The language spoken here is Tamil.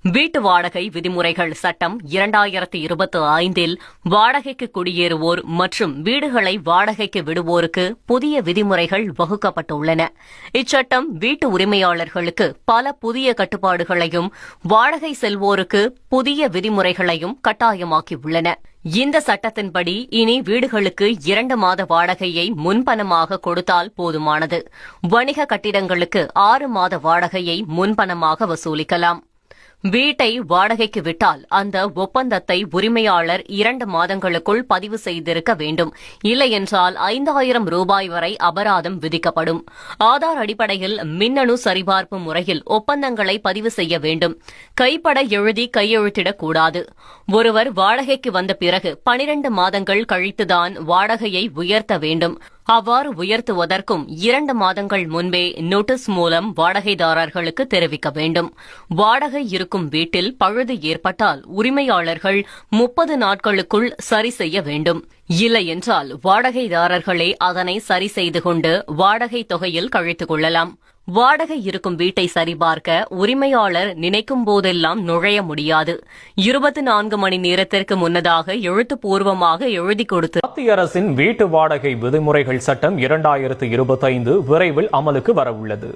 வீட்டு வாடகை விதிமுறைகள் சட்டம் 2025 வாடகைக்கு குடியேறுவோர் மற்றும் வீடுகளை வாடகைக்கு விடுவோருக்கு புதிய விதிமுறைகள் வகுக்கப்பட்டுள்ளன. இச்சட்டம் வீட்டு உரிமையாளர்களுக்கு பல புதிய கட்டுப்பாடுகளையும் வாடகை செல்வோருக்கு புதிய விதிமுறைகளையும் கட்டாயமாக்கியுள்ளன. இந்த சட்டத்தின்படி இனி வீடுகளுக்கு 2 மாத வாடகையை முன்பணமாக கொடுத்தால் போதுமானது. வணிக கட்டிடங்களுக்கு 6 மாத வாடகையை முன்பணமாக வசூலிக்கலாம். வீட்டை வாடகைக்கு விட்டால் அந்த ஒப்பந்தத்தை உரிமையாளர் 2 மாதங்களுக்குள் பதிவு செய்திருக்க வேண்டும். இல்லையென்றால் 5000 ரூபாய் வரை அபராதம் விதிக்கப்படும். ஆதார் அடிப்படையில் மின்னணு சரிபார்ப்பு முறையில் ஒப்பந்தங்களை பதிவு செய்ய வேண்டும். கைப்பட எழுதி கையெழுத்திடக்கூடாது. ஒருவர் வாடகைக்கு வந்த பிறகு 12 மாதங்கள் கழித்துதான் வாடகையை உயர்த்த வேண்டும். அவ்வாறு உயர்த்துவதற்கும் 2 மாதங்கள் முன்பே நோட்டீஸ் மூலம் வாடகைதாரர்களுக்கு தெரிவிக்க வேண்டும். வாடகை இருக்கும் வீட்டில் பழுது ஏற்பட்டால் உரிமையாளர்கள் 30 நாட்களுக்குள் சரி செய்ய வேண்டும். இல்லையென்றால் வாடகைதாரர்களே அதனை சரி செய்து கொண்டு வாடகை தொகையில் கழித்துக் கொள்ளலாம். வாடகை இருக்கும் வீட்டை சரிபார்க்க உரிமையாளர் நினைக்கும் போதெல்லாம் நுழைய முடியாது. 24 மணி நேரத்திற்கு முன்னதாக எழுத்துப்பூர்வமாக எழுதி கொடுத்து மத்திய அரசின் வீட்டு வாடகை விதிமுறைகள் சட்டம் 2025 விரைவில் அமலுக்கு வரவுள்ளது.